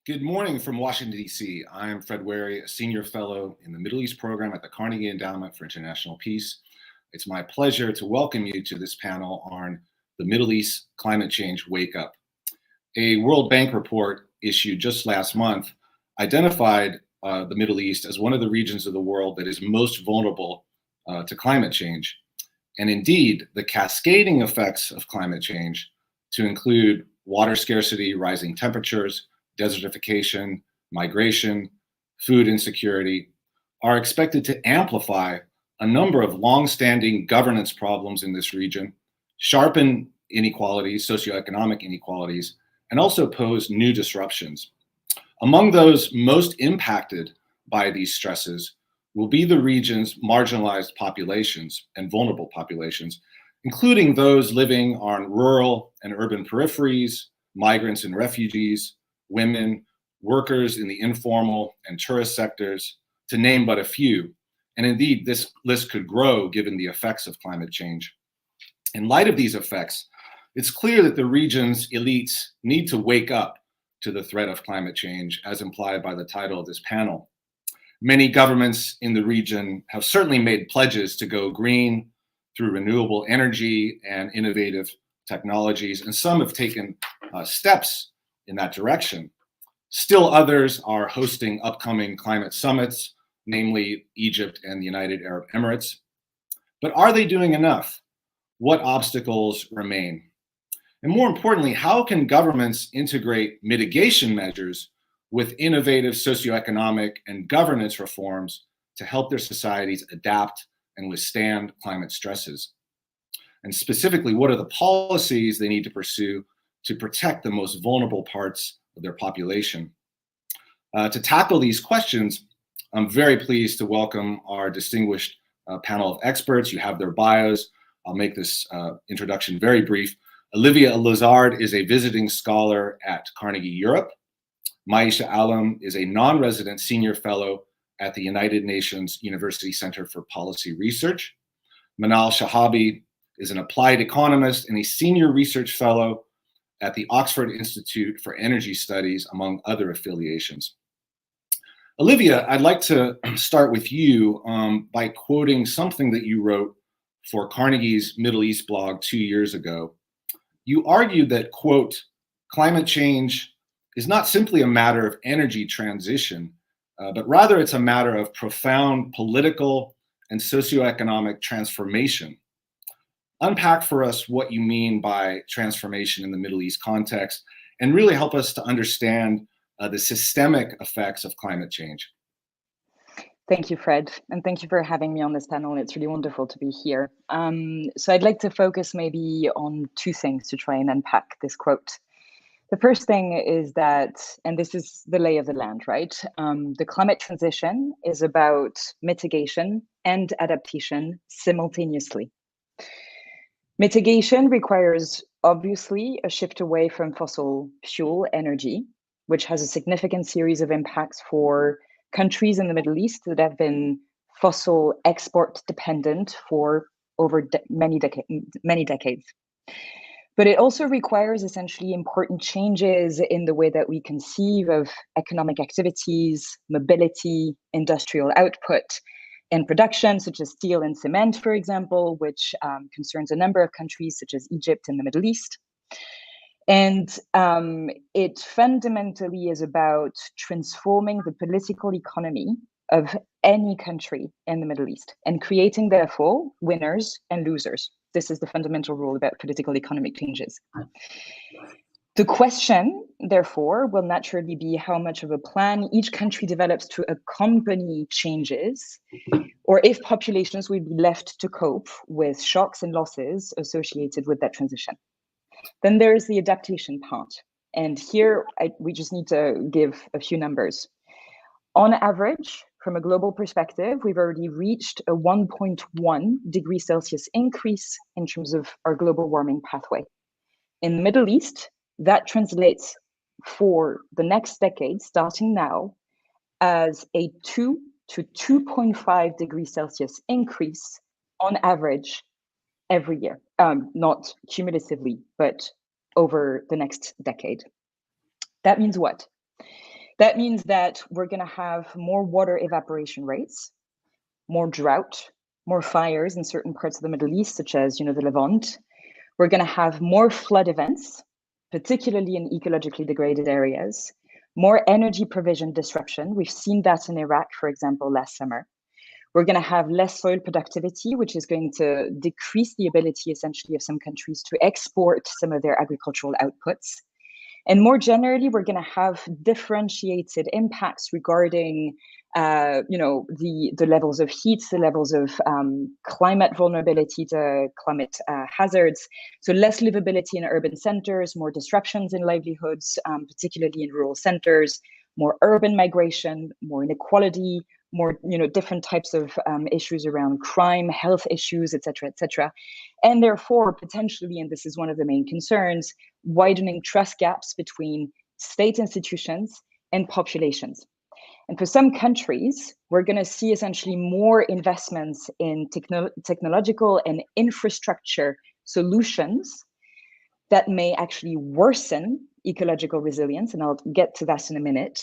Good morning from Washington, D.C. I am Fred Wary, a senior fellow in the Middle East program at the Carnegie Endowment for International Peace. It's my pleasure to welcome you to this panel on the Middle East Climate Change Wake Up. A World Bank report issued just last month identified the Middle East as one of the regions of the world that is most vulnerable to climate change. And indeed, the cascading effects of climate change, to include water scarcity, rising temperatures, desertification, migration, food insecurity, are expected to amplify a number of long-standing governance problems in this region, sharpen inequalities, socioeconomic inequalities, and also pose new disruptions. Among those most impacted by these stresses will be the region's marginalized populations and vulnerable populations, including those living on rural and urban peripheries, migrants and refugees, women, workers in the informal and tourist sectors, to name but a few. And indeed, this list could grow given the effects of climate change. In light of these effects, it's clear that the region's elites need to wake up to the threat of climate change, as implied by the title of this panel. Many governments in the region have certainly made pledges to go green through renewable energy and innovative technologies, and some have taken steps in that direction. Still others are hosting upcoming climate summits, namely Egypt and the United Arab Emirates. But are they doing enough? What obstacles remain? And more importantly, how can governments integrate mitigation measures with innovative socioeconomic and governance reforms to help their societies adapt and withstand climate stresses? And specifically, what are the policies they need to pursue to protect the most vulnerable parts of their population? To tackle these questions, I'm very pleased to welcome our distinguished panel of experts. You have their bios. I'll make this introduction very brief. Olivia Lazard is a visiting scholar at Carnegie Europe. Maisha Alam is a non-resident senior fellow at the United Nations University Center for Policy Research. Manal Shahabi is an applied economist and a senior research fellow at the Oxford Institute for Energy Studies, among other affiliations. Olivia, I'd like to start with you by quoting something that you wrote for Carnegie's Middle East blog 2 years ago. You argued that, quote, climate change is not simply a matter of energy transition, but rather it's a matter of profound political and socioeconomic transformation. Unpack for us what you mean by transformation in the Middle East context, and really help us to understand the systemic effects of climate change. Thank you, Fred, and thank you for having me on this panel. It's really wonderful to be here. So I'd like to focus maybe on two things to try and unpack this quote. The first thing is that, and this is the lay of the land, right? The climate transition is about mitigation and adaptation simultaneously. Mitigation requires, obviously, a shift away from fossil fuel energy, which has a significant series of impacts for countries in the Middle East that have been fossil export dependent for over many decades. But it also requires essentially important changes in the way that we conceive of economic activities, mobility, industrial output, and production, such as steel and cement, for example, which concerns a number of countries such as Egypt and the Middle East. And it fundamentally is about transforming the political economy of any country in the Middle East and creating, therefore, winners and losers. This is the fundamental rule about political economic changes. The question, therefore, will naturally be how much of a plan each country develops to accompany changes, or if populations will be left to cope with shocks and losses associated with that transition. Then there is the adaptation part. And here, we just need to give a few numbers. On average, from a global perspective, we've already reached a 1.1 degrees Celsius increase in terms of our global warming pathway. In the Middle East, that translates for the next decade, starting now, as a 2 to 2.5 degrees Celsius increase on average every year, not cumulatively, but over the next decade. That means what? That means that we're going to have more water evaporation rates, more drought, more fires in certain parts of the Middle East, such as, the Levant. We're going to have more flood events, particularly in ecologically degraded areas, more energy provision disruption. We've seen that in Iraq, for example, last summer. We're going to have less soil productivity, which is going to decrease the ability, essentially, of some countries to export some of their agricultural outputs. And more generally, we're going to have differentiated impacts regarding, the levels of heat, the levels of climate vulnerability to climate hazards. So less livability in urban centers, more disruptions in livelihoods, particularly in rural centers, more urban migration, more inequality, more, different types of issues around crime, health issues, et cetera, and therefore potentially, and this is one of the main concerns, widening trust gaps between state institutions and populations. And for some countries, we're going to see essentially more investments in technological and infrastructure solutions that may actually worsen ecological resilience, and I'll get to that in a minute,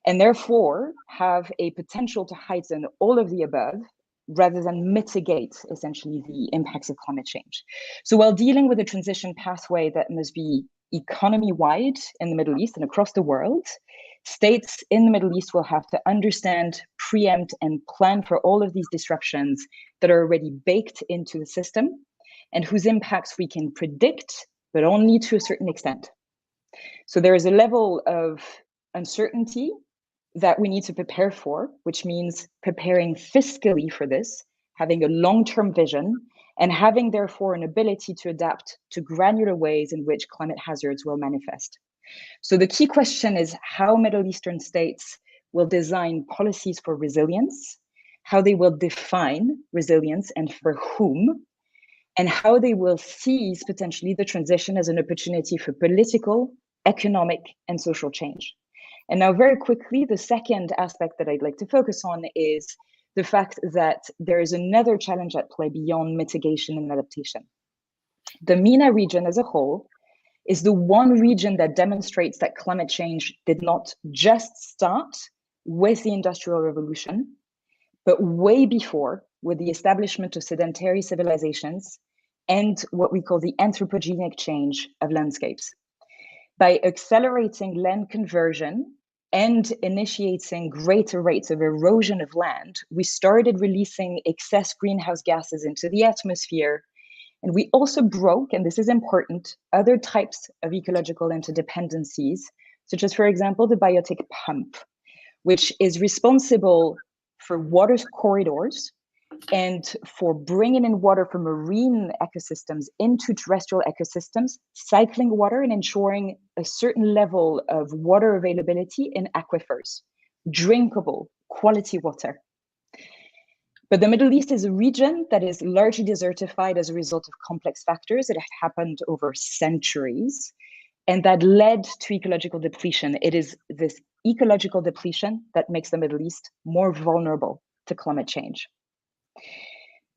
and therefore have a potential to heighten all of the above rather than mitigate essentially the impacts of climate change. So while dealing with a transition pathway that must be economy-wide in the Middle East and across the world, states in the Middle East will have to understand, preempt, and plan for all of these disruptions that are already baked into the system and whose impacts we can predict, but only to a certain extent. So there is a level of uncertainty that we need to prepare for, which means preparing fiscally for this, having a long-term vision, and having therefore an ability to adapt to granular ways in which climate hazards will manifest. So the key question is how Middle Eastern states will design policies for resilience, how they will define resilience and for whom, and how they will seize potentially the transition as an opportunity for political, economic, and social change. And now very quickly, the second aspect that I'd like to focus on is the fact that there is another challenge at play beyond mitigation and adaptation. The MENA region as a whole is the one region that demonstrates that climate change did not just start with the Industrial Revolution, but way before, with the establishment of sedentary civilizations and what we call the anthropogenic change of landscapes. By accelerating land conversion and initiating greater rates of erosion of land, we started releasing excess greenhouse gases into the atmosphere. And we also broke, and this is important, other types of ecological interdependencies, such as, for example, the biotic pump, which is responsible for water corridors and for bringing in water from marine ecosystems into terrestrial ecosystems, cycling water and ensuring a certain level of water availability in aquifers, drinkable, quality water. But the Middle East is a region that is largely desertified as a result of complex factors that have happened over centuries and that led to ecological depletion. It is this ecological depletion that makes the Middle East more vulnerable to climate change.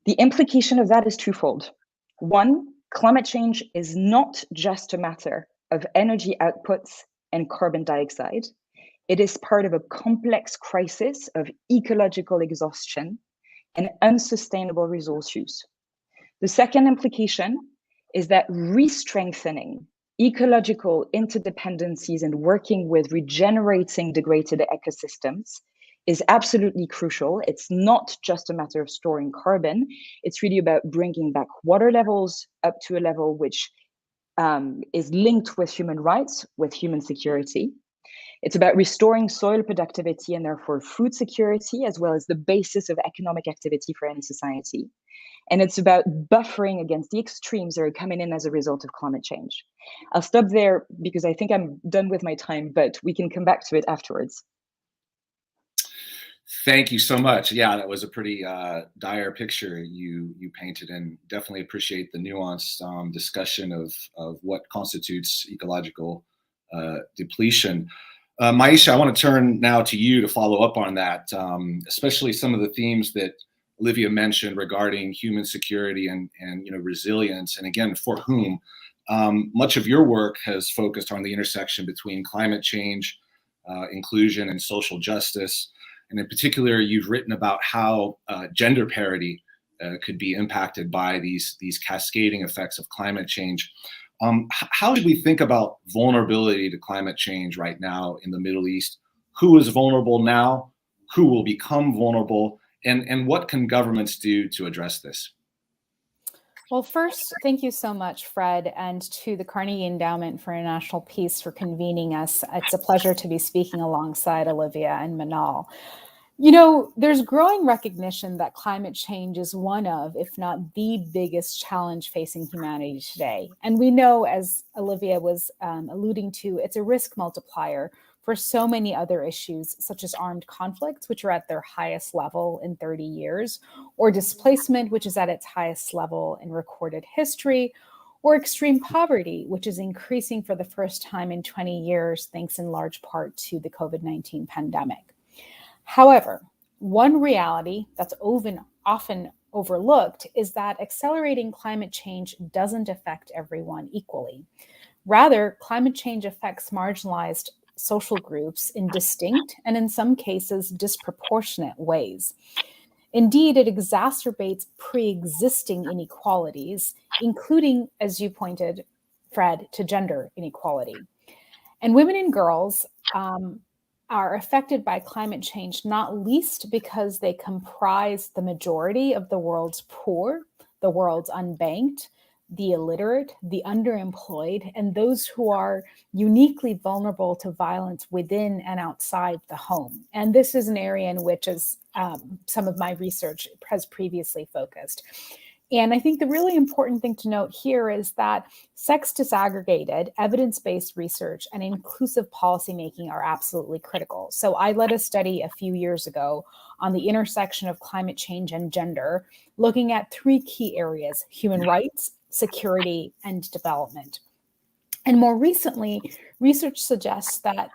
The implication of that is twofold. One, climate change is not just a matter of energy outputs and carbon dioxide. It is part of a complex crisis of ecological exhaustion and unsustainable resource use. The second implication is that re-strengthening ecological interdependencies and working with regenerating degraded ecosystems is absolutely crucial. It's not just a matter of storing carbon. It's really about bringing back water levels up to a level which is linked with human rights, with human security. It's about restoring soil productivity and therefore food security, as well as the basis of economic activity for any society. And it's about buffering against the extremes that are coming in as a result of climate change. I'll stop there because I think I'm done with my time, but we can come back to it afterwards. Thank you so much. Yeah, that was a pretty dire picture you painted, and definitely appreciate the nuanced discussion of what constitutes ecological depletion. Maisha, I want to turn now to you to follow up on that, especially some of the themes that Olivia mentioned regarding human security and resilience, and again, for whom. Much of your work has focused on the intersection between climate change, inclusion and social justice. And in particular, you've written about how gender parity could be impacted by these cascading effects of climate change. How do we think about vulnerability to climate change right now in the Middle East? Who is vulnerable now? Who will become vulnerable? And what can governments do to address this? Well, first, thank you so much, Fred, and to the Carnegie Endowment for International Peace for convening us. It's a pleasure to be speaking alongside Olivia and Manal. You know, there's growing recognition that climate change is one of, if not the biggest challenge facing humanity today. And we know, as Olivia was alluding to, it's a risk multiplier for so many other issues, such as armed conflicts, which are at their highest level in 30 years, or displacement, which is at its highest level in recorded history, or extreme poverty, which is increasing for the first time in 20 years, thanks in large part to the COVID-19 pandemic. However, one reality that's often overlooked is that accelerating climate change doesn't affect everyone equally. Rather, climate change affects marginalized social groups in distinct and, in some cases, disproportionate ways. Indeed, it exacerbates pre-existing inequalities, including, as you pointed, Fred, to gender inequality. And women and girls are affected by climate change, not least because they comprise the majority of the world's poor, the world's unbanked, the illiterate, the underemployed, and those who are uniquely vulnerable to violence within and outside the home. And this is an area in which, as some of my research has previously focused. And I think the really important thing to note here is that sex disaggregated, evidence-based research and inclusive policymaking are absolutely critical. So I led a study a few years ago on the intersection of climate change and gender, looking at three key areas: human rights, security, and development. And more recently, research suggests that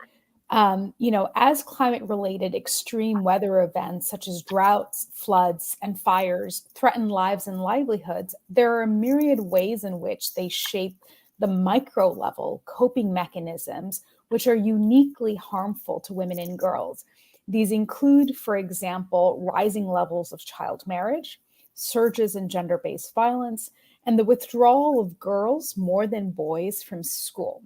as climate-related extreme weather events such as droughts, floods, and fires threaten lives and livelihoods, there are a myriad ways in which they shape the micro-level coping mechanisms, which are uniquely harmful to women and girls. These include, for example, rising levels of child marriage, surges in gender-based violence, and the withdrawal of girls more than boys from school.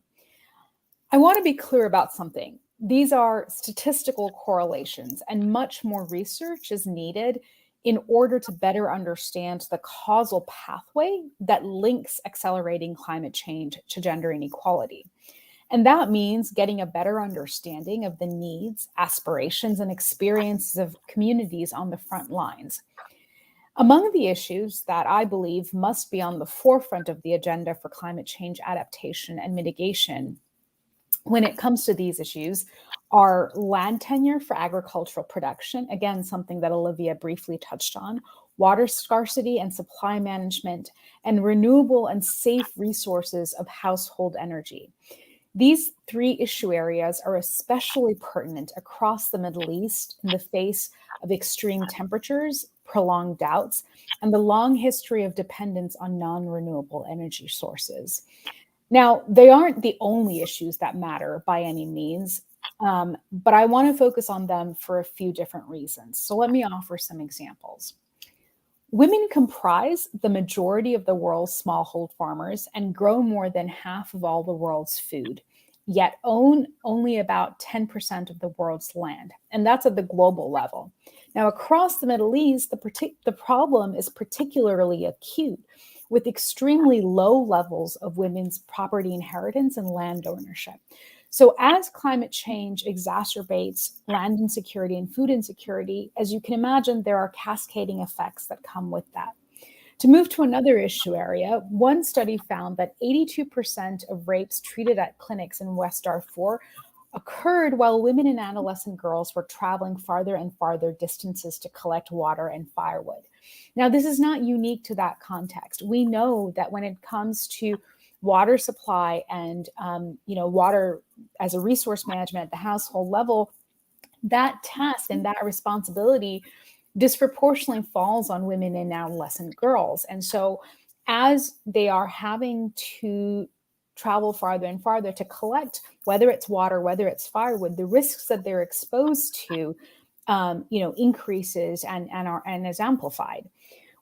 I want to be clear about something. These are statistical correlations, and much more research is needed in order to better understand the causal pathway that links accelerating climate change to gender inequality. And that means getting a better understanding of the needs, aspirations, and experiences of communities on the front lines. Among the issues that I believe must be on the forefront of the agenda for climate change adaptation and mitigation when it comes to these issues are land tenure for agricultural production, again, something that Olivia briefly touched on, water scarcity and supply management, and renewable and safe resources of household energy. These three issue areas are especially pertinent across the Middle East in the face of extreme temperatures, prolonged droughts, and the long history of dependence on non-renewable energy sources. Now, they aren't the only issues that matter by any means, but I want to focus on them for a few different reasons. So let me offer some examples. Women comprise the majority of the world's smallhold farmers and grow more than half of all the world's food, yet own only about 10% of the world's land, and that's at the global level. Now, across the Middle East, the problem is particularly acute, with extremely low levels of women's property inheritance and land ownership. So as climate change exacerbates land insecurity and food insecurity, as you can imagine, there are cascading effects that come with that. To move to another issue area, one study found that 82% of rapes treated at clinics in West Darfur occurred while women and adolescent girls were traveling farther and farther distances to collect water and firewood. Now, this is not unique to that context. We know that when it comes to water supply and water as a resource management at the household level, that task and that responsibility disproportionately falls on women and adolescent girls. And so as they are having to travel farther and farther to collect, whether it's water, whether it's firewood, the risks that they're exposed to, increases and is amplified.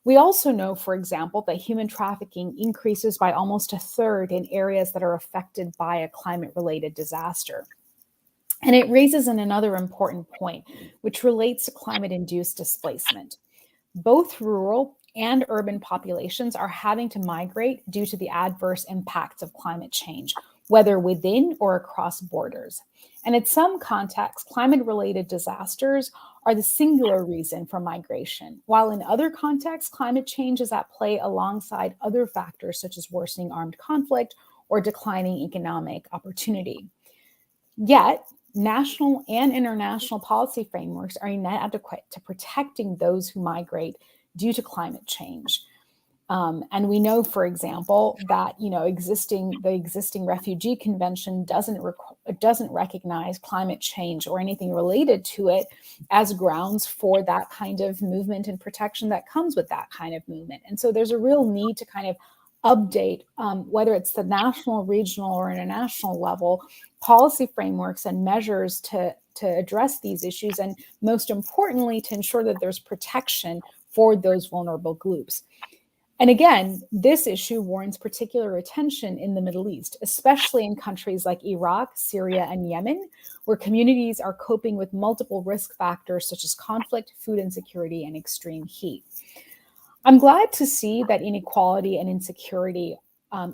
We also know, for example, that human trafficking increases by almost a third in areas that are affected by a climate-related disaster. And it raises another important point, which relates to climate-induced displacement. Both rural and urban populations are having to migrate due to the adverse impacts of climate change, whether within or across borders. And in some contexts, climate-related disasters are the singular reason for migration, while in other contexts, climate change is at play alongside other factors such as worsening armed conflict or declining economic opportunity. Yet, national and international policy frameworks are inadequate to protecting those who migrate due to climate change. And we know, for example, that the existing Refugee Convention doesn't recognize climate change or anything related to it as grounds for that kind of movement and protection that comes with that kind of movement. And so there's a real need to kind of update, whether it's the national, regional, or international level, policy frameworks and measures to address these issues, and most importantly, to ensure that there's protection for those vulnerable groups. And again, this issue warrants particular attention in the Middle East, especially in countries like Iraq, Syria, and Yemen, where communities are coping with multiple risk factors such as conflict, food insecurity, and extreme heat. I'm glad to see that inequality and insecurity,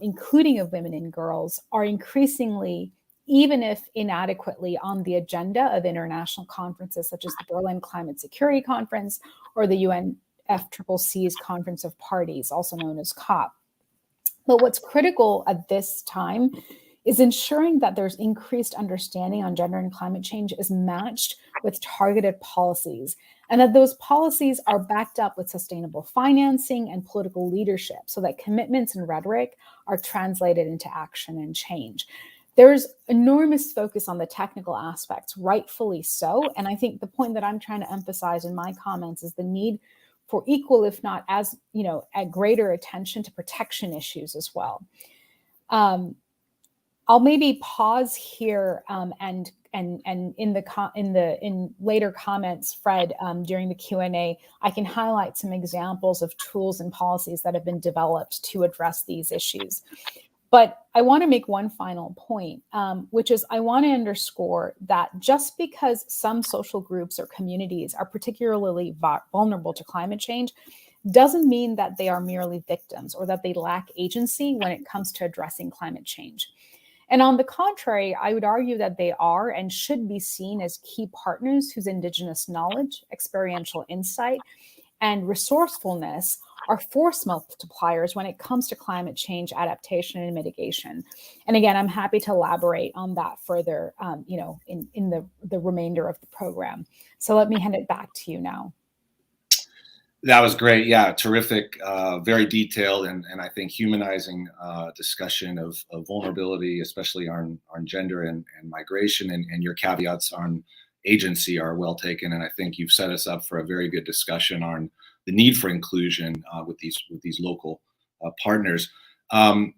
including of women and girls, are increasingly, even if inadequately, on the agenda of international conferences such as the Berlin Climate Security Conference or the UNFCCC's Conference of Parties, also known as COP. But what's critical at this time is ensuring that there's increased understanding on gender and climate change is matched with targeted policies, and that those policies are backed up with sustainable financing and political leadership so that commitments and rhetoric are translated into action and change. There's enormous focus on the technical aspects, rightfully so. And I think the point that I'm trying to emphasize in my comments is the need for equal, if not as, a greater attention to protection issues as well. I'll maybe pause here and in later comments, Fred, during the Q&A, I can highlight some examples of tools and policies that have been developed to address these issues. But I want to make one final point, which is I want to underscore that just because some social groups or communities are particularly vulnerable to climate change doesn't mean that they are merely victims or that they lack agency when it comes to addressing climate change. And on the contrary, I would argue that they are and should be seen as key partners whose Indigenous knowledge, experiential insight, and resourcefulness are force multipliers when it comes to climate change adaptation and mitigation. And again, I'm happy to elaborate on that further, in the remainder of the program. So let me hand it back to you now. That was great. Yeah, terrific, very detailed, and I think humanizing discussion of vulnerability, especially on gender and migration, and your caveats on agency are well taken. And I think you've set us up for a very good discussion on the need for inclusion with these local partners. Manal,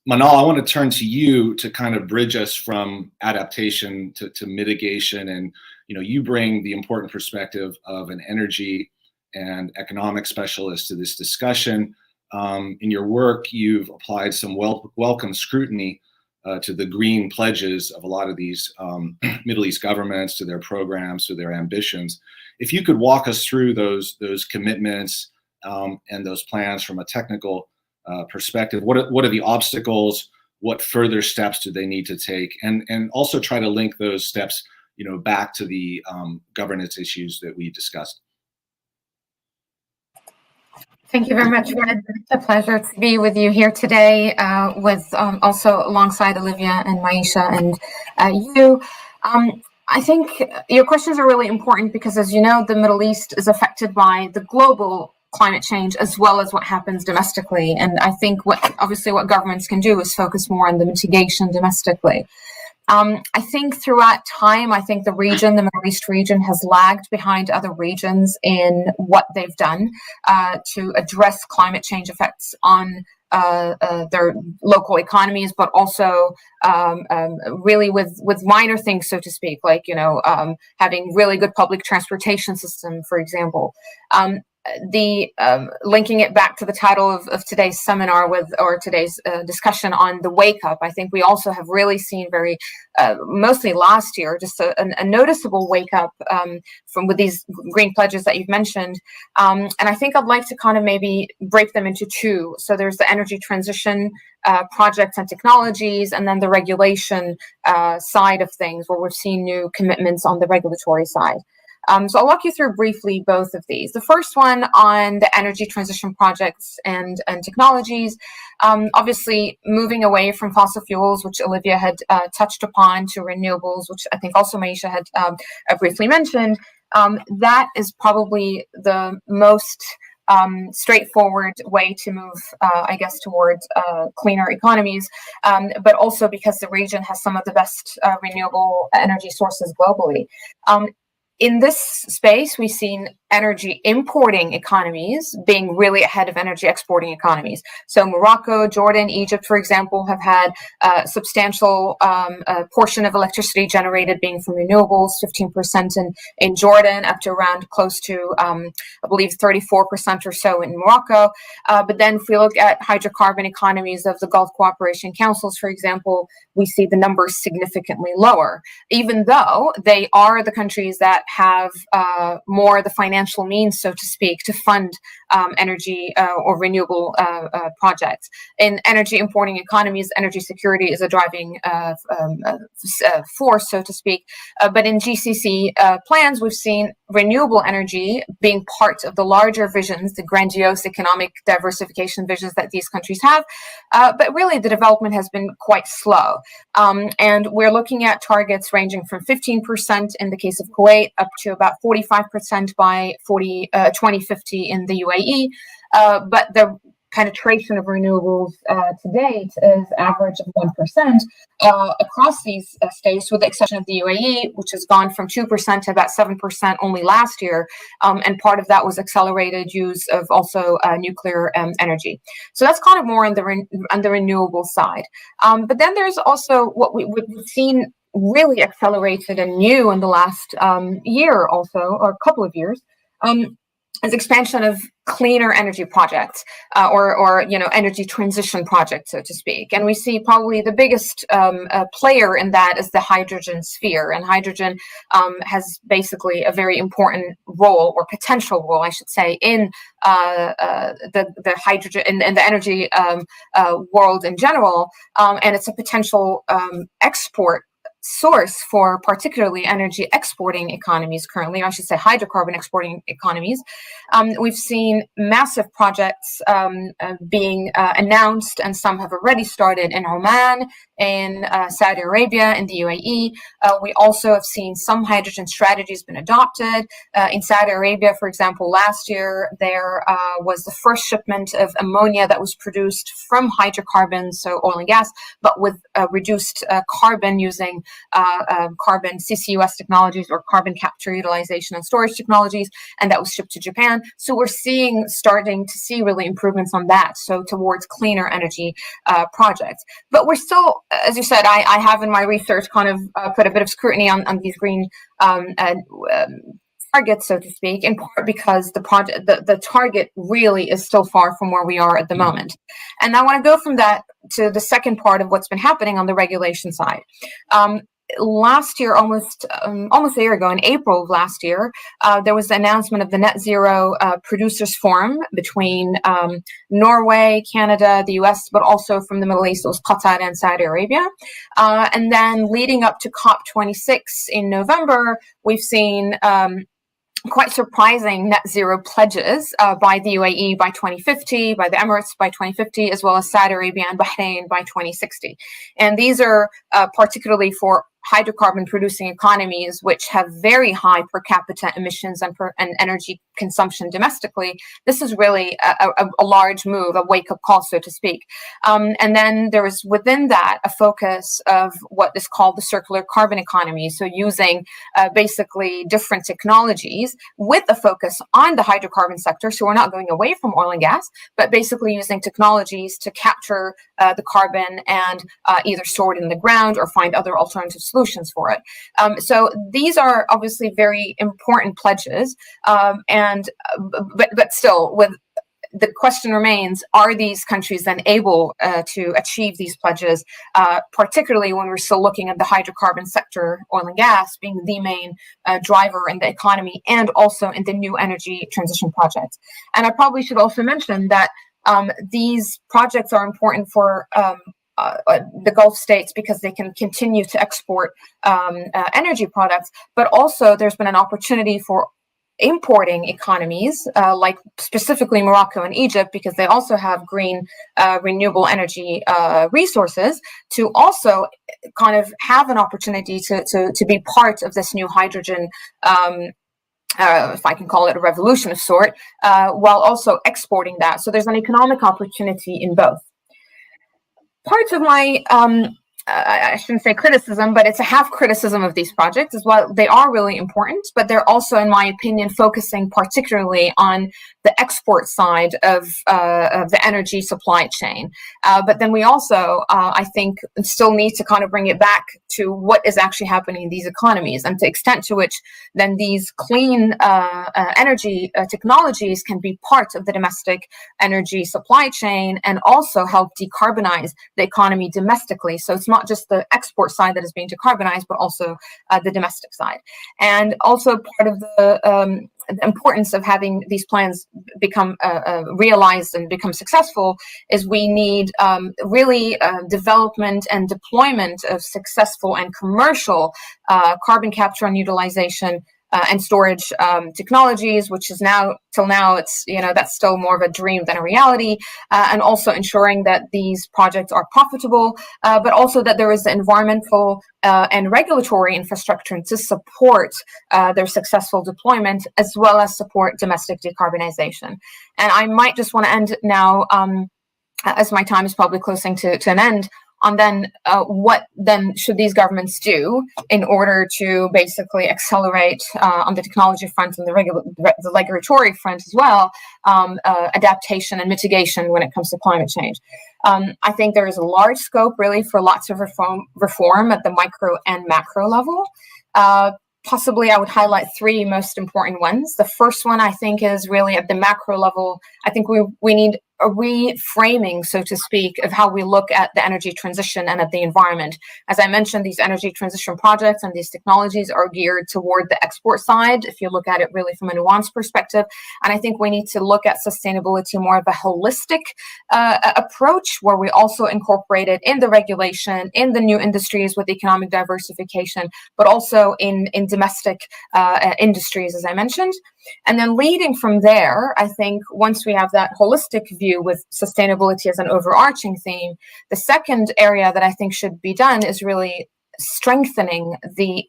I want to turn to you to kind of bridge us from adaptation to mitigation. And you bring the important perspective of an energy and economic specialist to this discussion. In your work, you've applied some welcome scrutiny to the green pledges of a lot of these Middle East governments, to their programs, to their ambitions. If you could walk us through those commitments and those plans from a technical perspective, what are the obstacles? What further steps do they need to take? And also try to link those steps, back to the governance issues that we discussed. Thank you very much, Fred. It's a pleasure to be with you here today, with also alongside Olivia and Maisha and you. I think your questions are really important because, as you know, the Middle East is affected by the global climate change as well as what happens domestically. And I think what governments can do is focus more on the mitigation domestically. I think throughout time, I think the Middle East region has lagged behind other regions in what they've done to address climate change effects on their local economies, but also really with minor things, so to speak, like, having really good public transportation system, for example. Linking it back to the title of today's seminar or today's discussion on the wake up, I think we also have really seen very mostly last year just a noticeable wake up with these green pledges that you've mentioned, and I think I'd like to kind of maybe break them into two. So there's the energy transition projects and technologies, and then the regulation side of things, where we've seen new commitments on the regulatory side. So I'll walk you through briefly both of these. The first one on the energy transition projects and technologies, obviously moving away from fossil fuels, which Olivia had touched upon, to renewables, which I think also Maisha had briefly mentioned. That is probably the most straightforward way to move, I guess, towards cleaner economies, but also because the region has some of the best renewable energy sources globally. In this space, we've seen energy importing economies being really ahead of energy exporting economies. So Morocco, Jordan, Egypt, for example, have had a substantial portion of electricity generated being from renewables, 15% in Jordan, up to around close to, I believe, 34% or so in Morocco. But then if we look at hydrocarbon economies of the Gulf Cooperation Councils, for example, we see the numbers significantly lower, even though they are the countries that have more the financial means, so to speak, to fund energy or renewable projects. In energy importing economies, energy security is a driving force, so to speak. But in GCC plans, we've seen renewable energy being part of the larger visions, the grandiose economic diversification visions that these countries have. But really, the development has been quite slow. And we're looking at targets ranging from 15% in the case of Kuwait up to about 45% by 2050 in the UAE. But the penetration of renewables to date is average of 1% across these states, with the exception of the UAE, which has gone from 2% to about 7% only last year. And part of that was accelerated use of also nuclear energy. So that's kind of more on the renewable side. But then there's also what we've seen really accelerated and new in the last year also, or a couple of years, is expansion of cleaner energy projects or energy transition projects, so to speak. And we see probably the biggest player in that is the hydrogen sphere. And hydrogen has basically a very important role, or potential role, I should say, in the hydrogen and the energy world in general. And it's a potential export source for particularly energy exporting economies currently, or I should say hydrocarbon exporting economies. We've seen massive projects being announced, and some have already started in Oman, in Saudi Arabia, in the UAE. We also have seen some hydrogen strategies been adopted. In Saudi Arabia, for example, last year, there was the first shipment of ammonia that was produced from hydrocarbons, so oil and gas, but with reduced carbon using carbon CCUS technologies, or carbon capture, utilization, and storage technologies, and that was shipped to Japan. So we're starting to see really improvements on that, so towards cleaner energy projects. But we're still, as you said, I have in my research kind of put a bit of scrutiny on these green targets, so to speak, in part because the target really is still far from where we are at the moment. And I want to go from that to the second part of what's been happening on the regulation side. Last year, almost a year ago, in April of last year, there was the announcement of the Net Zero Producers Forum between Norway, Canada, the US, but also from the Middle East, it was Qatar and Saudi Arabia. And then leading up to COP26 in November, we've seen quite surprising net zero pledges by the UAE by 2050, by the Emirates by 2050, as well as Saudi Arabia and Bahrain by 2060. And these are particularly for hydrocarbon producing economies, which have very high per capita emissions and energy consumption domestically, this is really a large move, a wake-up call, so to speak. And then there is within that a focus of what is called the circular carbon economy. So using basically different technologies with a focus on the hydrocarbon sector. So we're not going away from oil and gas, but basically using technologies to capture the carbon and either store it in the ground or find other alternative solutions for it. So these are obviously very important pledges, but still, with the question remains, are these countries then able to achieve these pledges, particularly when we're still looking at the hydrocarbon sector, oil and gas being the main driver in the economy and also in the new energy transition projects. And I probably should also mention that these projects are important for the Gulf states because they can continue to export energy products, but also there's been an opportunity for importing economies like specifically Morocco and Egypt, because they also have green renewable energy resources, to also kind of have an opportunity to be part of this new hydrogen if I can call it a revolution of sort, while also exporting that. So there's an economic opportunity in both. Part of my I shouldn't say criticism, but it's a half criticism of these projects as well. They are really important, but they're also, in my opinion, focusing particularly on the export side of the energy supply chain. But then we also, I think, still need to kind of bring it back to what is actually happening in these economies, and the extent to which then these clean energy technologies can be part of the domestic energy supply chain and also help decarbonize the economy domestically. So it's not just the export side that is being decarbonized, but also the domestic side. And also part of the importance of having these plans become realized and become successful is we need really development and deployment of successful and commercial carbon capture and utilization and storage technologies, which is now, till now, it's, that's still more of a dream than a reality, and also ensuring that these projects are profitable, but also that there is the environmental and regulatory infrastructure to support their successful deployment, as well as support domestic decarbonization. And I might just want to end now, as my time is probably closing to an end, on then what then should these governments do in order to basically accelerate on the technology front and the regulatory front as well, adaptation and mitigation when it comes to climate change. I think there is a large scope really for lots of reform at the micro and macro level. Possibly I would highlight three most important ones. The first one I think is really at the macro level. I think we need a reframing, so to speak, of how we look at the energy transition and at the environment. As I mentioned, these energy transition projects and these technologies are geared toward the export side, if you look at it really from a nuanced perspective. And I think we need to look at sustainability more of a holistic approach, where we also incorporate it in the regulation, in the new industries with economic diversification, but also in domestic industries, as I mentioned. And then leading from there, I think once we have that holistic view with sustainability as an overarching theme, the second area that I think should be done is really strengthening the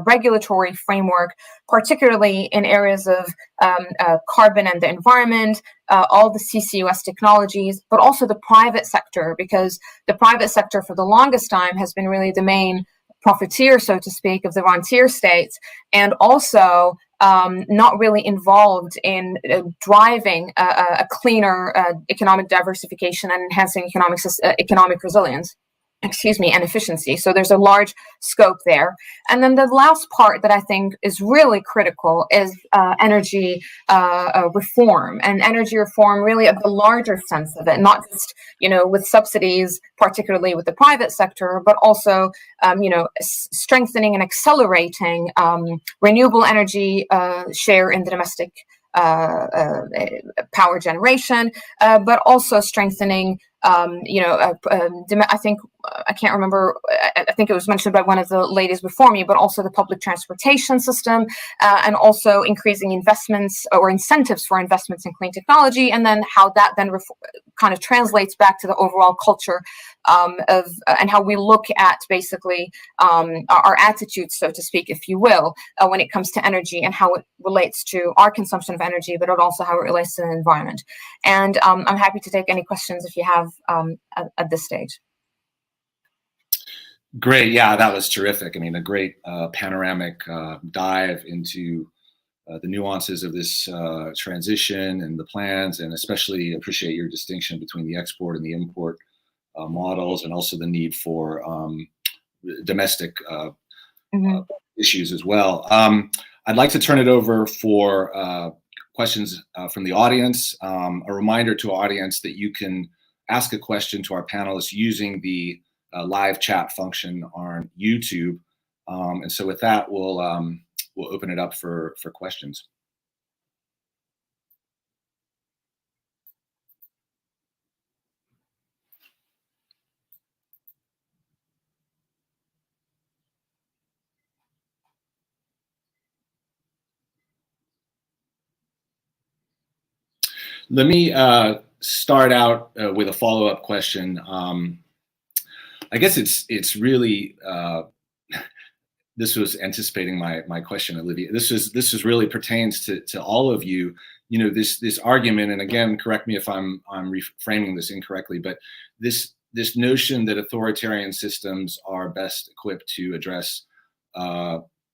regulatory framework, particularly in areas of carbon and the environment, all the CCUS technologies, but also the private sector, because the private sector for the longest time has been really the main profiteer, so to speak, of the rentier states, and also not really involved in driving a cleaner economic diversification and enhancing economic resilience, and efficiency. So there's a large scope there. And then the last part that I think is really critical is energy reform, and energy reform really of the larger sense of it, not just, with subsidies, particularly with the private sector, but also, strengthening and accelerating renewable energy share in the domestic power generation, but also strengthening, I think, I can't remember, I think it was mentioned by one of the ladies before me, but also the public transportation system, and also increasing investments or incentives for investments in clean technology, and then how that then kind of translates back to the overall culture and how we look at basically our attitudes, so to speak, if you will, when it comes to energy and how it relates to our consumption of energy, but also how it relates to the environment. And I'm happy to take any questions if you have at this stage. Great. Yeah, that was terrific. I mean, a great panoramic dive into the nuances of this transition and the plans, and especially appreciate your distinction between the export and the import models, and also the need for domestic issues as well. I'd like to turn it over for questions from the audience. A reminder to our audience that you can ask a question to our panelists using the live chat function on YouTube. And so with that, we'll open it up for questions. Let me start out with a follow-up question. I guess it's really this was anticipating my question, Olivia. This is really pertains to all of you. You know, this argument, and again, correct me if I'm reframing this incorrectly, but this notion that authoritarian systems are best equipped to address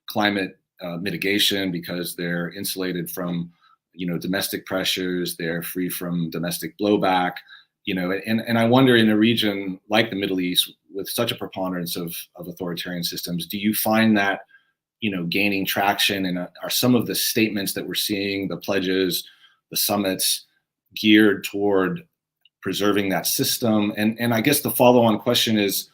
climate mitigation because they're insulated from, you know, domestic pressures, they're free from domestic blowback, you know, and I wonder, in a region like the Middle East with such a preponderance of authoritarian systems, do you find that, you know, gaining traction, and are some of the statements that we're seeing, the pledges, the summits, geared toward preserving that system? And I guess the follow-on question is,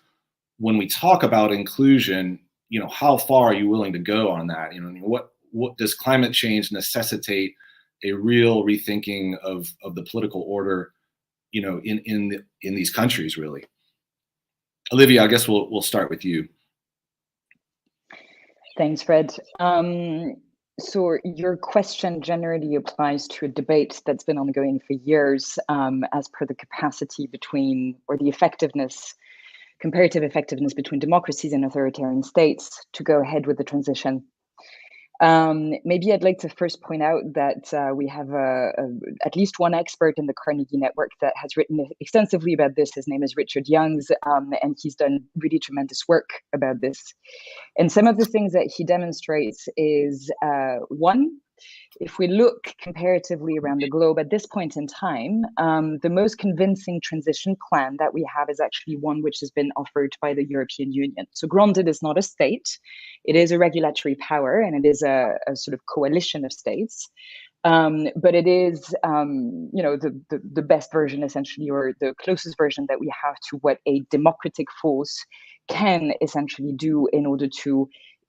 when we talk about inclusion, you know, how far are you willing to go on that? You know, what does climate change necessitate a real rethinking of the political order, you know, in these countries, really? Olivia, I guess we'll start with you. Thanks, Fred. So your question generally applies to a debate that's been ongoing for years, as per the capacity between, or the effectiveness, comparative effectiveness between democracies and authoritarian states to go ahead with the transition. Maybe I'd like to first point out that we have at least one expert in the Carnegie Network that has written extensively about this. His name is Richard Youngs, and he's done really tremendous work about this. And some of the things that he demonstrates is, one, if we look comparatively around the globe at this point in time, the most convincing transition plan that we have is actually one which has been offered by the European Union. So granted, it's not a state, it is a regulatory power, and it is a sort of coalition of states. But it is, you know, the best version, essentially, or the closest version that we have to what a democratic force can essentially do in order to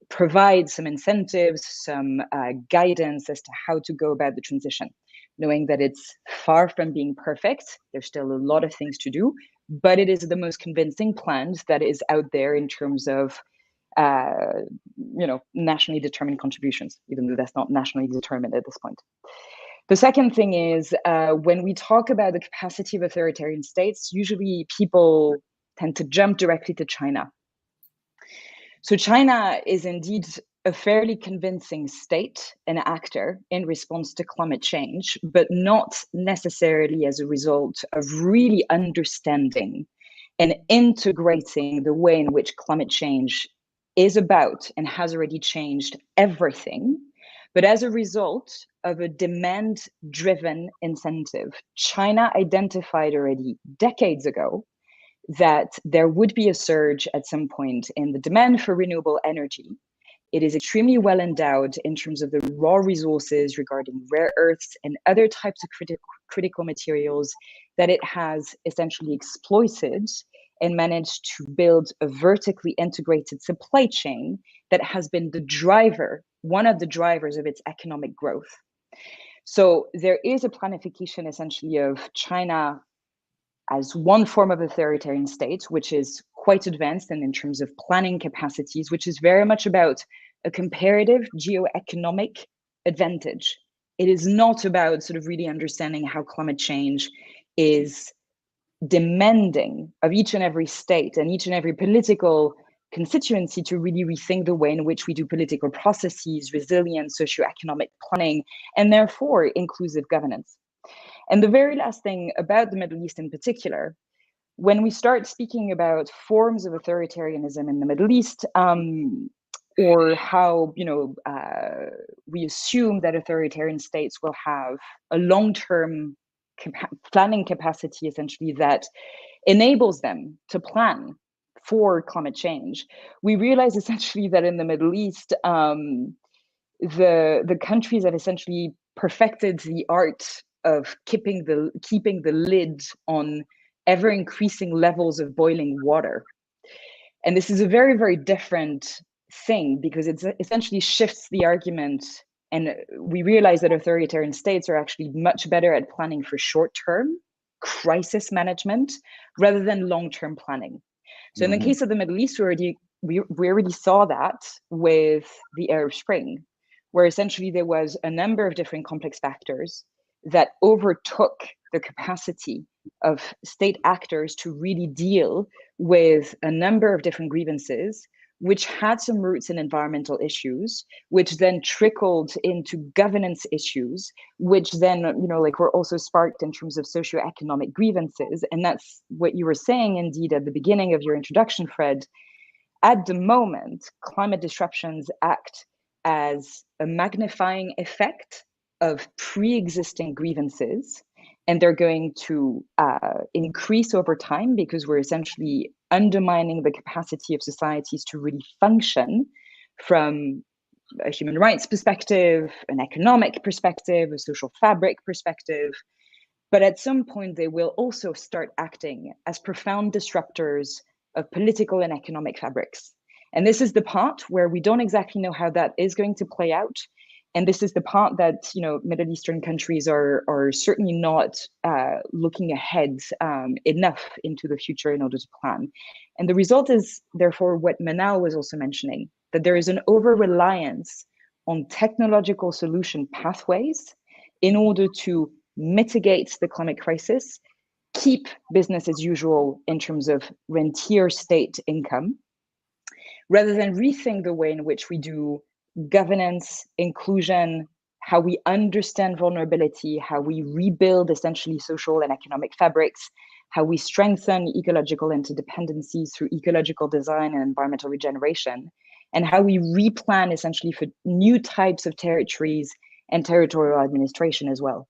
provide some incentives, some guidance as to how to go about the transition, knowing that it's far from being perfect. There's still a lot of things to do, but it is the most convincing plan that is out there in terms of, you know, nationally determined contributions, even though that's not nationally determined at this point. The second thing is, when we talk about the capacity of authoritarian states, usually people tend to jump directly to China. So China is indeed a fairly convincing state and actor in response to climate change, but not necessarily as a result of really understanding and integrating the way in which climate change is about and has already changed everything, but as a result of a demand-driven incentive. China identified already decades ago that there would be a surge at some point in the demand for renewable energy. It is extremely well endowed in terms of the raw resources regarding rare earths and other types of critical materials that it has essentially exploited and managed to build a vertically integrated supply chain that has been the driver, one of the drivers of its economic growth. So there is a planification essentially of China as one form of authoritarian state, which is quite advanced, and in terms of planning capacities, which is very much about a comparative geo-economic advantage. It is not about sort of really understanding how climate change is demanding of each and every state and each and every political constituency to really rethink the way in which we do political processes, resilience, socio-economic planning, and therefore inclusive governance. And the very last thing about the Middle East in particular, when we start speaking about forms of authoritarianism in the Middle East, or how we assume that authoritarian states will have a long-term planning capacity, essentially, that enables them to plan for climate change, we realize essentially that in the Middle East, the countries have essentially perfected the art of keeping the lid on ever increasing levels of boiling water. And this is a very, very different thing, because it essentially shifts the argument. And we realize that authoritarian states are actually much better at planning for short-term crisis management rather than long-term planning. So in the case of the Middle East, we already saw that with the Arab Spring, where essentially there was a number of different complex factors that overtook the capacity of state actors to really deal with a number of different grievances, which had some roots in environmental issues, which then trickled into governance issues, which then, were also sparked in terms of socioeconomic grievances. And that's what you were saying, indeed, at the beginning of your introduction, Fred. At the moment, climate disruptions act as a magnifying effect of pre-existing grievances, and they're going to increase over time, because we're essentially undermining the capacity of societies to really function from a human rights perspective, an economic perspective, a social fabric perspective. But at some point, they will also start acting as profound disruptors of political and economic fabrics. And this is the part where we don't exactly know how that is going to play out. And this is the part that Middle Eastern countries are certainly not looking ahead enough into the future in order to plan. And the result is, therefore, what Manal was also mentioning, that there is an over-reliance on technological solution pathways in order to mitigate the climate crisis, keep business as usual in terms of rentier state income, rather than rethink the way in which we do governance, inclusion, how we understand vulnerability, how we rebuild essentially social and economic fabrics, how we strengthen ecological interdependencies through ecological design and environmental regeneration, and how we replan essentially for new types of territories and territorial administration as well.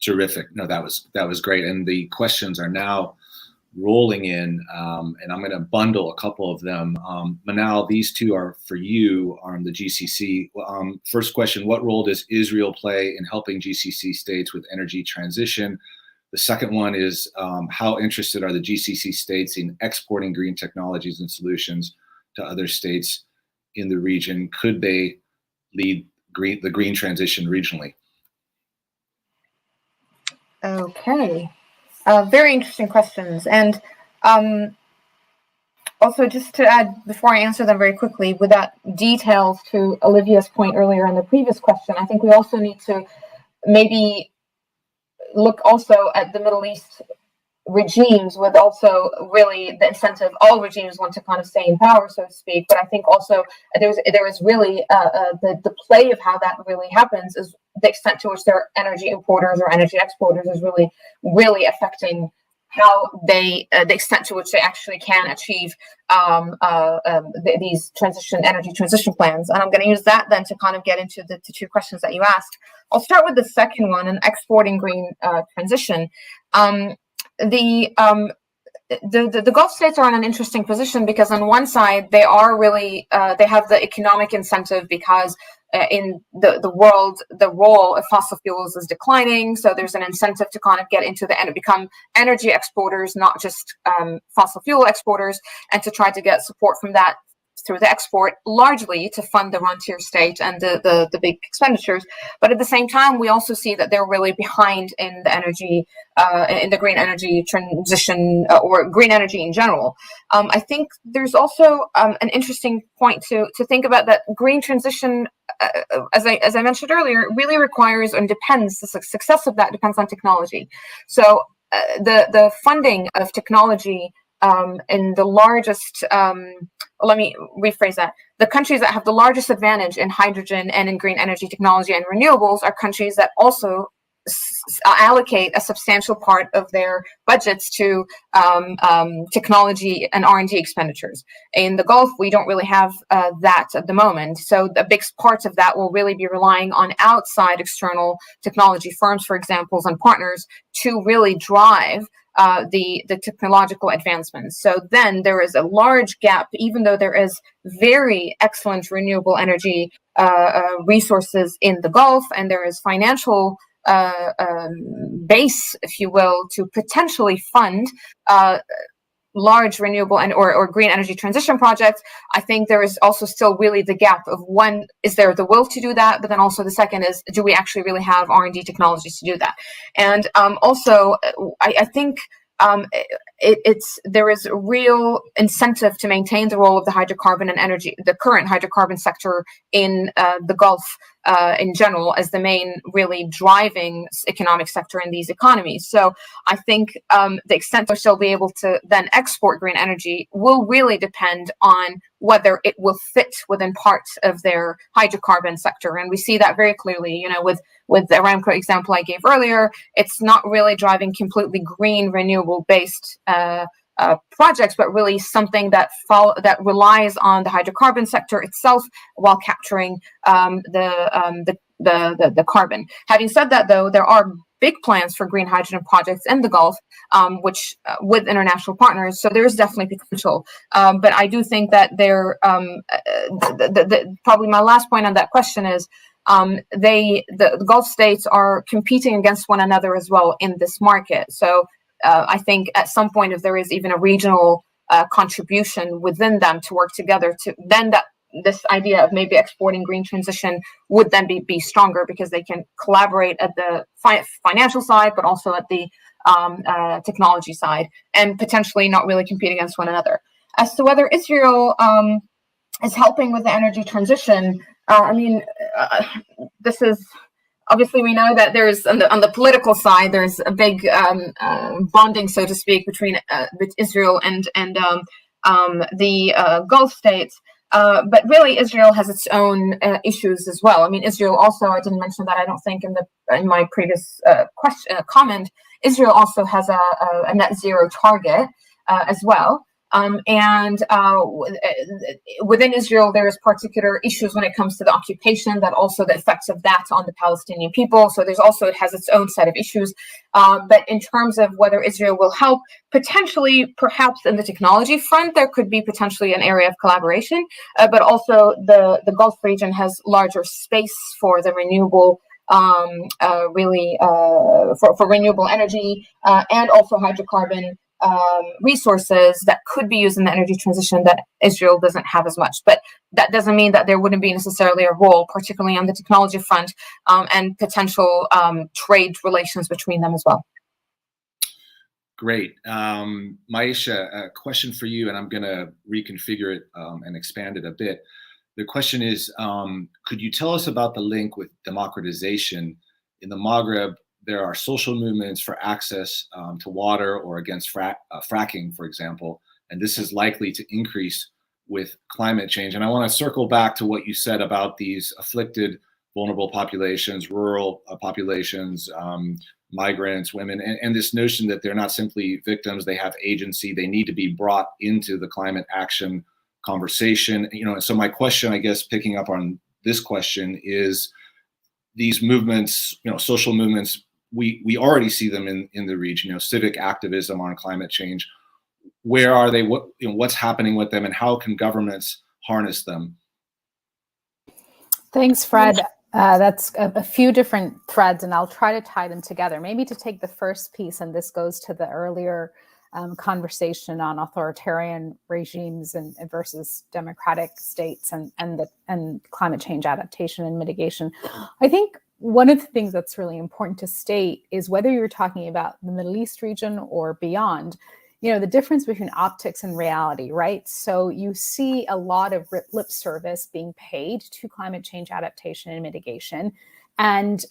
Terrific. No, that was great. And the questions are now rolling in, and I'm going to bundle a couple of them. Manal, these two are for you on the GCC. First question, what role does Israel play in helping GCC states with energy transition? The second one is, how interested are the GCC states in exporting green technologies and solutions to other states in the region? Could they lead the green transition regionally? Okay. Very interesting questions. And also, just to add, before I answer them very quickly, without details to Olivia's point earlier in the previous question, I think we also need to maybe look also at the Middle East regimes with also really the incentive. All regimes want to kind of stay in power, so to speak, but I think also there is really the play of how that really happens is the extent to which they're energy importers or energy exporters is really affecting how they the extent to which they actually can achieve these energy transition plans. And I'm going to use that then to kind of get into the two questions that you asked. I'll start with the second one, in exporting green transition. The Gulf states are in an interesting position because on one side they are really they have the economic incentive because in the world the role of fossil fuels is declining, so there's an incentive to kind of get into become energy exporters, not just fossil fuel exporters, and to try to get support from that through the export, largely to fund the rentier state and the big expenditures. But at the same time, we also see that they're really behind in the energy, in the green energy transition or green energy in general. I think there's also an interesting point to think about, that green transition, as I mentioned earlier, really requires and depends, the success of that depends on technology. So the funding of technology in the largest, let me rephrase that. The countries that have the largest advantage in hydrogen and in green energy technology and renewables are countries that also allocate a substantial part of their budgets to technology and R&D expenditures. In the Gulf, we don't really have that at the moment. So the big parts of that will really be relying on outside external technology firms, for example, and partners to really drive the technological advancements. So then there is a large gap, even though there is very excellent renewable energy resources in the Gulf, and there is financial base, if you will, to potentially fund large renewable and or green energy transition projects. I think there is also still really the gap of, one, is there the will to do that? But then also the second is, do we actually really have R&D technologies to do that? And also, I think there is a real incentive to maintain the role of the hydrocarbon and energy, the current hydrocarbon sector in the Gulf in general, as the main really driving economic sector in these economies. So I think the extent to which they'll be able to then export green energy will really depend on whether it will fit within parts of their hydrocarbon sector. And we see that very clearly, you know, with the Aramco example I gave earlier. It's not really driving completely green, renewable-based projects, but really something that relies on the hydrocarbon sector itself while capturing the carbon. Having said that, though, there are big plans for green hydrogen projects in the Gulf, which with international partners. So there is definitely potential. But I do think that probably my last point on that question is the Gulf states are competing against one another as well in this market. So I think at some point, if there is even a regional contribution within them to work together, this idea of maybe exporting green transition would then be stronger, because they can collaborate at the financial side, but also at the technology side, and potentially not really compete against one another. As to whether Israel is helping with the energy transition, this is obviously, we know that there's on the political side, there's a big bonding, so to speak, between Israel and the Gulf states. But really, Israel has its own issues as well. I mean, Israel also, I didn't mention that, I don't think, in my previous comment, Israel also has a net zero target as well. And within Israel, there is particular issues when it comes to the occupation, that also the effects of that on the Palestinian people. So it has its own set of issues. But in terms of whether Israel will help, potentially, perhaps in the technology front, there could be potentially an area of collaboration. But also the Gulf region has larger space for the renewable, for renewable energy and also hydrocarbon resources that could be used in the energy transition that Israel doesn't have as much. But that doesn't mean that there wouldn't be necessarily a role, particularly on the technology front, and potential trade relations between them as well. Great. Maisha, a question for you, and I'm going to reconfigure it and expand it a bit. The question is, could you tell us about the link with democratization? In the Maghreb, there are social movements for access to water or against fracking, for example, and this is likely to increase with climate change. And I want to circle back to what you said about these afflicted, vulnerable populations, rural populations, migrants, women, and this notion that they're not simply victims, they have agency, they need to be brought into the climate action conversation. So my question, I guess, picking up on this question, is these movements, social movements, we already see them in the region, civic activism on climate change. Where are they? What's happening with them, and how can governments harness them? Thanks, Fred. That's a few different threads, and I'll try to tie them together. Maybe to take the first piece, and this goes to the earlier conversation on authoritarian regimes and versus democratic states and climate change adaptation and mitigation. I think one of the things that's really important to state is, whether you're talking about the Middle East region or beyond, the difference between optics and reality, right? So you see a lot of lip service being paid to climate change adaptation and mitigation. and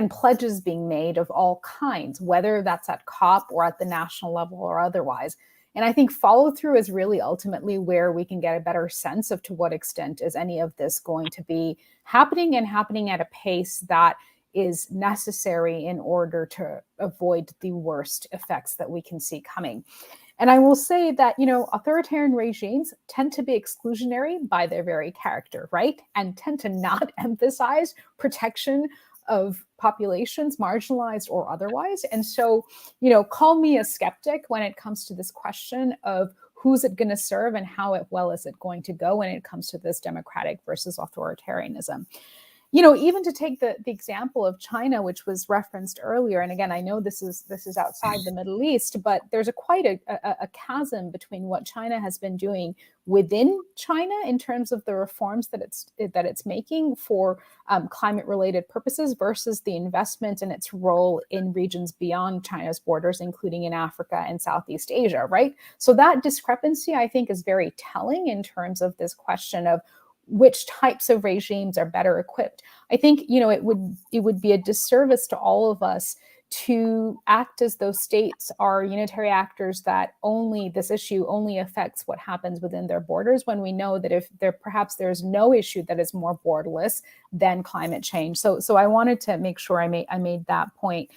pledges being made of all kinds, whether that's at COP or at the national level or otherwise. And I think follow through is really ultimately where we can get a better sense of to what extent is any of this going to be happening, and happening at a pace that is necessary in order to avoid the worst effects that we can see coming. And I will say that, authoritarian regimes tend to be exclusionary by their very character, right? And tend to not emphasize protection of populations, marginalized or otherwise. And so, call me a skeptic when it comes to this question of who's it going to serve and how well is it going to go when it comes to this democratic versus authoritarianism. Even to take the example of China, which was referenced earlier, and again, I know this is outside the Middle East, but there's quite a chasm between what China has been doing within China in terms of the reforms that it's making for climate-related purposes versus the investment and its role in regions beyond China's borders, including in Africa and Southeast Asia, right? So that discrepancy, I think, is very telling in terms of this question of which types of regimes are better equipped. I think, it would be a disservice to all of us to act as though states are unitary actors that this issue only affects what happens within their borders, when we know that if perhaps there's no issue that is more borderless than climate change. So I wanted to make sure I made that point.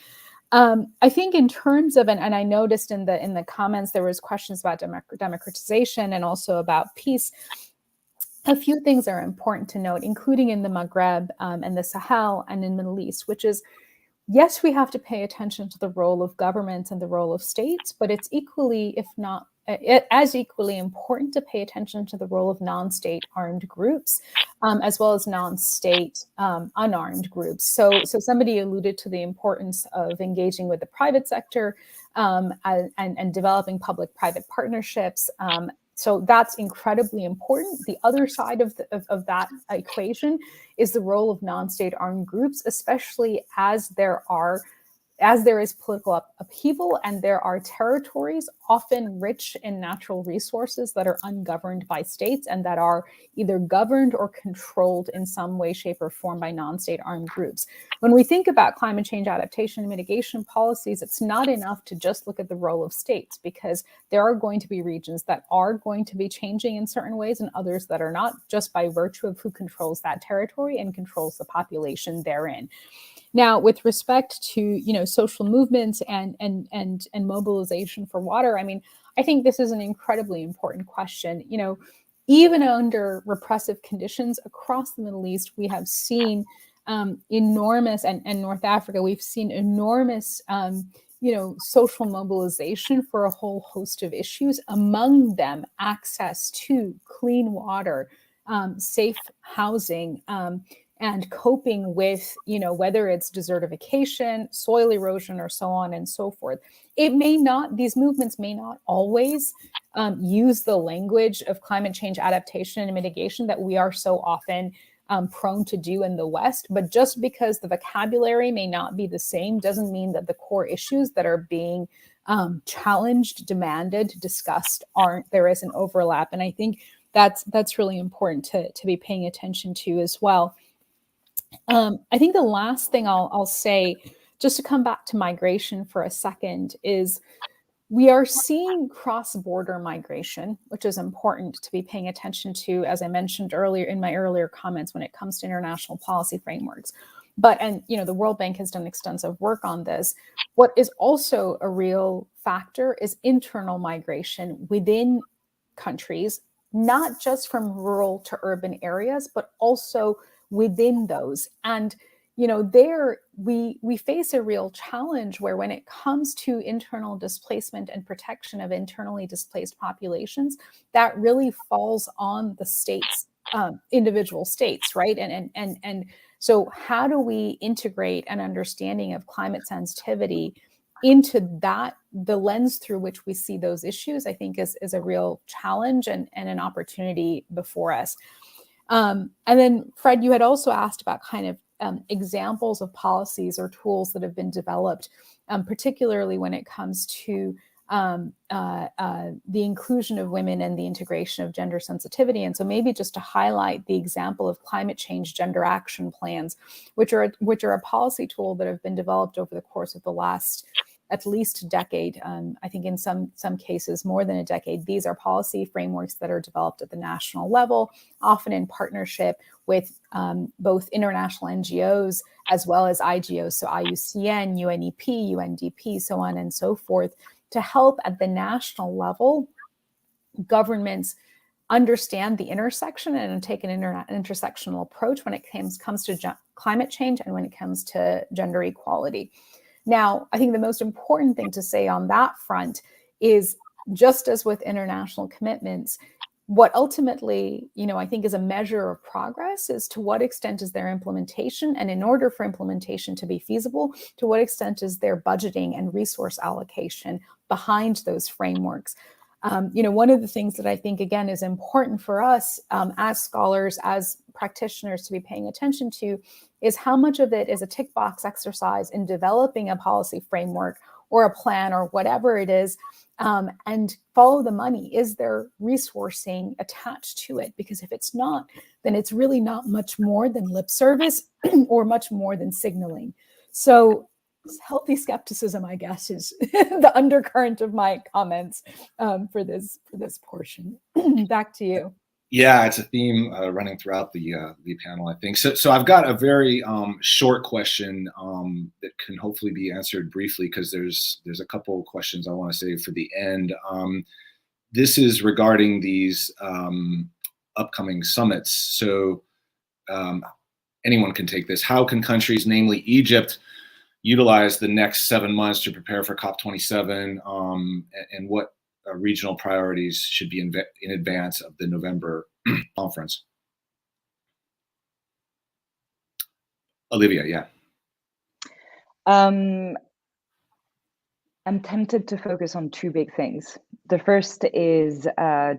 I think in terms of, and I noticed in the comments, there was questions about democratization and also about peace. A few things are important to note, including in the Maghreb and the Sahel and in the Middle East, which is, yes, we have to pay attention to the role of governments and the role of states, but it's equally, if not as equally important, to pay attention to the role of non-state armed groups, as well as non-state unarmed groups. So somebody alluded to the importance of engaging with the private sector and developing public-private partnerships. So that's incredibly important. The other side of that equation is the role of non-state armed groups, especially as there is political upheaval and there are territories often rich in natural resources that are ungoverned by states and that are either governed or controlled in some way, shape, or form by non-state armed groups. When we think about climate change adaptation and mitigation policies, it's not enough to just look at the role of states, because there are going to be regions that are going to be changing in certain ways and others that are not, just by virtue of who controls that territory and controls the population therein. Now, with respect to social movements and mobilization for water, I think this is an incredibly important question. Even under repressive conditions across the Middle East, we have seen enormous, and North Africa, we've seen enormous social mobilization for a whole host of issues, among them access to clean water, safe housing, and coping with, whether it's desertification, soil erosion, or so on and so forth. These movements may not always use the language of climate change adaptation and mitigation that we are so often prone to do in the West, but just because the vocabulary may not be the same doesn't mean that the core issues that are being challenged, demanded, discussed there is an overlap. And I think that's really important to be paying attention to as well. I think the last thing I'll say, just to come back to migration for a second, is we are seeing cross-border migration, which is important to be paying attention to, as I mentioned earlier in my earlier comments, when it comes to international policy frameworks. And the World Bank has done extensive work on this. What is also a real factor is internal migration within countries, not just from rural to urban areas, but also within those. And there we face a real challenge where, when it comes to internal displacement and protection of internally displaced populations, that really falls on the states, individual states, right? And so how do we integrate an understanding of climate sensitivity into the lens through which we see those issues, I think is a real challenge and an opportunity before us. And then, Fred, you had also asked about kind of examples of policies or tools that have been developed, particularly when it comes to the inclusion of women and the integration of gender sensitivity. And so maybe just to highlight the example of climate change gender action plans, which are a policy tool that have been developed over the course of the last at least a decade. I think in some cases more than a decade. These are policy frameworks that are developed at the national level, often in partnership with both international NGOs as well as IGOs, so IUCN, UNEP, UNDP, so on and so forth, to help at the national level governments understand the intersection and take an intersectional approach when it comes to climate change and when it comes to gender equality. Now, I think the most important thing to say on that front is, just as with international commitments, what ultimately, I think is a measure of progress is to what extent is their implementation, and in order for implementation to be feasible, to what extent is their budgeting and resource allocation behind those frameworks. One of the things that I think, again, is important for us as scholars, as practitioners to be paying attention to is how much of it is a tick box exercise in developing a policy framework or a plan or whatever it is, and follow the money. Is there resourcing attached to it? Because if it's not, then it's really not much more than lip service or much more than signaling. So healthy skepticism, I guess, is the undercurrent of my comments for this portion. Back to you. Yeah, it's a theme running throughout the panel, I think. So I've got a very short question that can hopefully be answered briefly, because there's a couple of questions I want to save for the end. This is regarding these upcoming summits. So anyone can take this. How can countries, namely Egypt, utilize the next 7 months to prepare for COP27, and what regional priorities should be in advance of the November conference? Olivia, yeah. I'm tempted to focus on two big things. The first is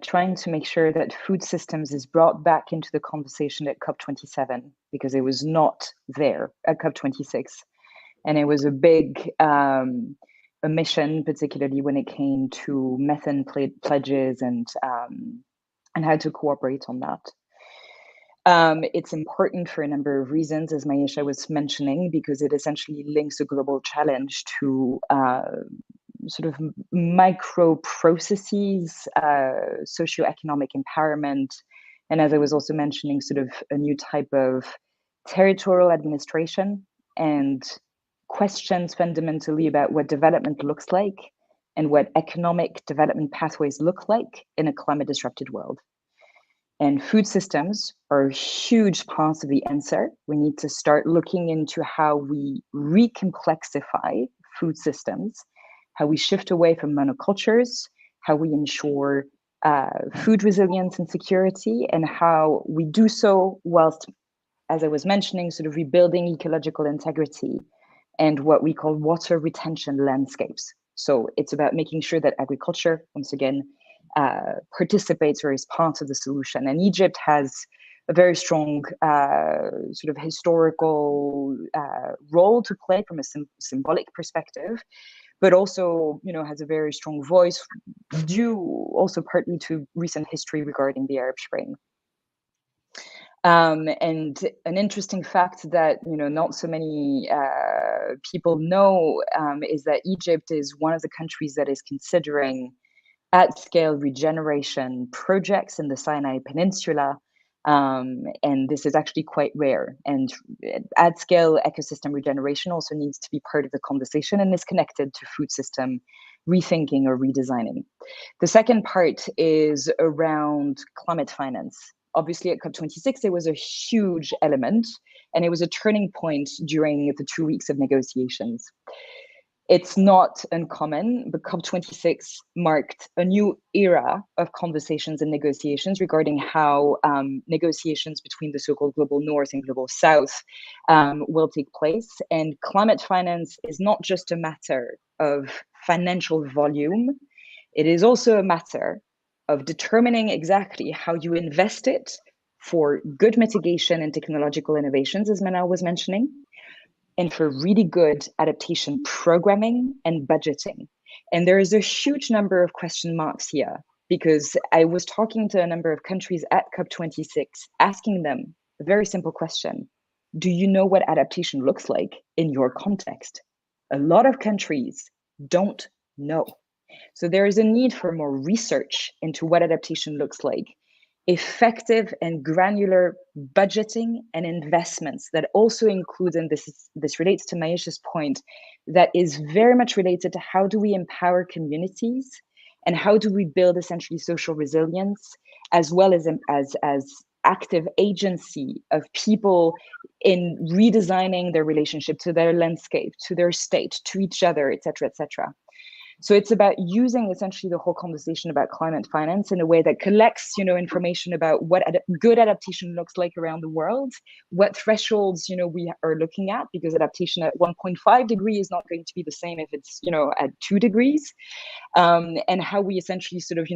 trying to make sure that food systems is brought back into the conversation at COP27, because it was not there at COP26. And it was a big omission, particularly when it came to methane pledges and how to cooperate on that. It's important for a number of reasons, as Maisha was mentioning, because it essentially links a global challenge to sort of micro processes, socio-economic empowerment, and as I was also mentioning, sort of a new type of territorial administration, and questions fundamentally about what development looks like and what economic development pathways look like in a climate disrupted world. And food systems are a huge part of the answer. We need to start looking into how we recomplexify food systems, how we shift away from monocultures, how we ensure food resilience and security, and how we do so whilst, as I was mentioning, sort of rebuilding ecological integrity and what we call water retention landscapes. So it's about making sure that agriculture, once again, participates or is part of the solution. And Egypt has a very strong sort of historical role to play from a symbolic perspective, but also, has a very strong voice due also partly to recent history regarding the Arab Spring. And an interesting fact that not so many people know is that Egypt is one of the countries that is considering at-scale regeneration projects in the Sinai Peninsula, and this is actually quite rare. And at-scale ecosystem regeneration also needs to be part of the conversation and is connected to food system rethinking or redesigning. The second part is around climate finance. Obviously, at COP26, it was a huge element, and it was a turning point during the 2 weeks of negotiations. It's not uncommon, but COP26 marked a new era of conversations and negotiations regarding how negotiations between the so-called global north and global south will take place. And climate finance is not just a matter of financial volume, it is also a matter of determining exactly how you invest it for good mitigation and technological innovations, as Manal was mentioning, and for really good adaptation programming and budgeting. And there is a huge number of question marks here, because I was talking to a number of countries at COP26, asking them a very simple question. Do you know what adaptation looks like in your context? A lot of countries don't know. So there is a need for more research into what adaptation looks like, effective and granular budgeting and investments that also include, and this relates to Maisha's point, that is very much related to how do we empower communities and how do we build essentially social resilience, as well as active agency of people in redesigning their relationship to their landscape, to their state, to each other, et cetera, et cetera. So it's about using essentially the whole conversation about climate finance in a way that collects, information about what good adaptation looks like around the world, what thresholds, we are looking at, because adaptation at 1.5 degrees is not going to be the same if it's, at 2 degrees, and how we essentially sort of,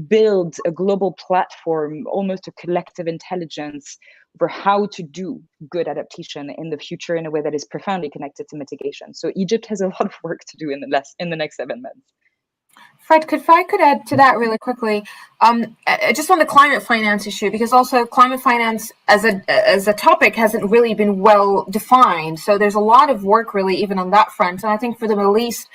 build a global platform, almost a collective intelligence for how to do good adaptation in the future in a way that is profoundly connected to mitigation. So Egypt has a lot of work to do in the next 7 months. Fred, if I could add to that really quickly, just on the climate finance issue, because also climate finance as a topic hasn't really been well defined. So there's a lot of work really even on that front. And I think for the Middle East,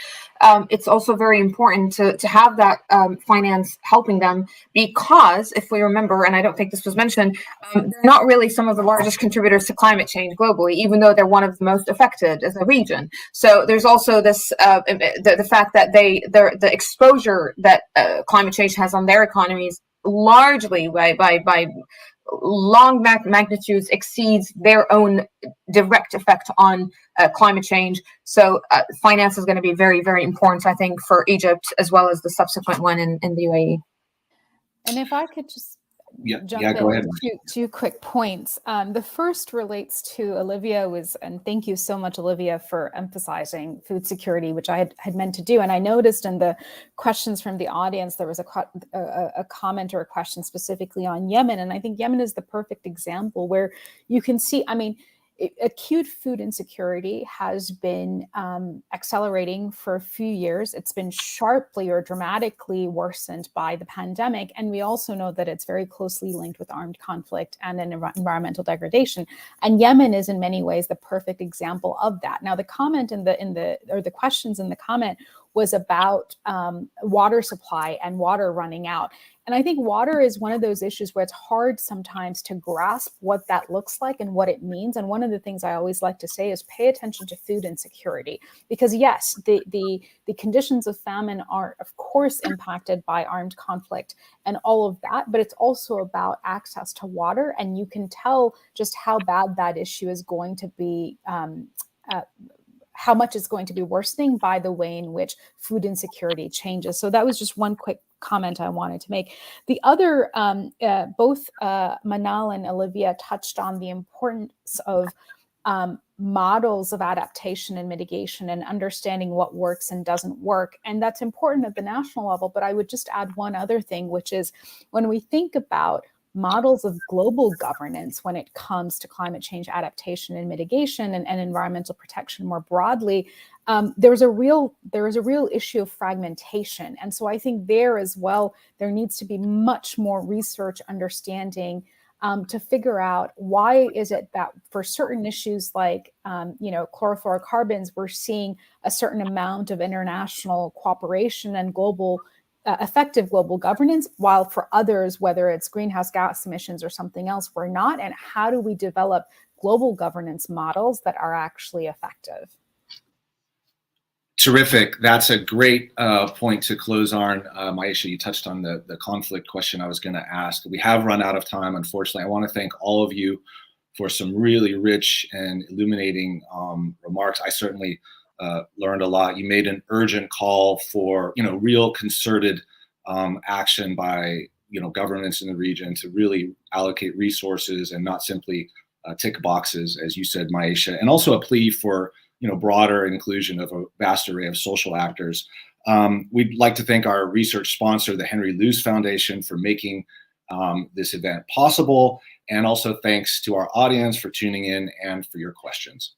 it's also very important to have that finance helping them, because if we remember, and I don't think this was mentioned, they're not really some of the largest contributors to climate change globally, even though they're one of the most affected as a region. So there's also this the fact that the exposure that climate change has on their economies largely by long magnitudes exceeds their own direct effect on climate change. So finance is going to be very, very important, I think, for Egypt as well as the subsequent one in the UAE. And if I could just jump go in ahead. with two quick points. The first relates to Olivia and thank you so much, Olivia, for emphasizing food security, which I had meant to do. And I noticed in the questions from the audience, there was a comment or a question specifically on Yemen. And I think Yemen is the perfect example where you can see, acute food insecurity has been accelerating for a few years. It's been sharply or dramatically worsened by the pandemic. And we also know that it's very closely linked with armed conflict and environmental degradation. And Yemen is in many ways the perfect example of that. Now, the comment the questions in the comment was about water supply and water running out. And I think water is one of those issues where it's hard sometimes to grasp what that looks like and what it means. And one of the things I always like to say is pay attention to food insecurity, because yes, the conditions of famine are of course impacted by armed conflict and all of that, but it's also about access to water. And you can tell just how bad that issue is going to be, how much it's going to be worsening by the way in which food insecurity changes. So that was just one quick comment I wanted to make. The other, both Manal and Olivia touched on the importance of models of adaptation and mitigation and understanding what works and doesn't work. And that's important at the national level. But I would just add one other thing, which is when we think about models of global governance when it comes to climate change adaptation and mitigation and environmental protection more broadly, there is a real issue of fragmentation. And so I think there as well, there needs to be much more research understanding to figure out why is it that for certain issues like chlorofluorocarbons, we're seeing a certain amount of international cooperation and global effective global governance, while for others, whether it's greenhouse gas emissions or something else, we're not. And how do we develop global governance models that are actually effective? Terrific. That's a great point to close on. Maisha, you touched on the conflict question I was going to ask. We have run out of time, unfortunately. I want to thank all of you for some really rich and illuminating remarks. I certainly learned a lot. You made an urgent call for real concerted action by governments in the region to really allocate resources and not simply tick boxes, as you said, Maisha, and also a plea for broader inclusion of a vast array of social actors. We'd like to thank our research sponsor, the Henry Luce Foundation, for making this event possible, and also thanks to our audience for tuning in and for your questions.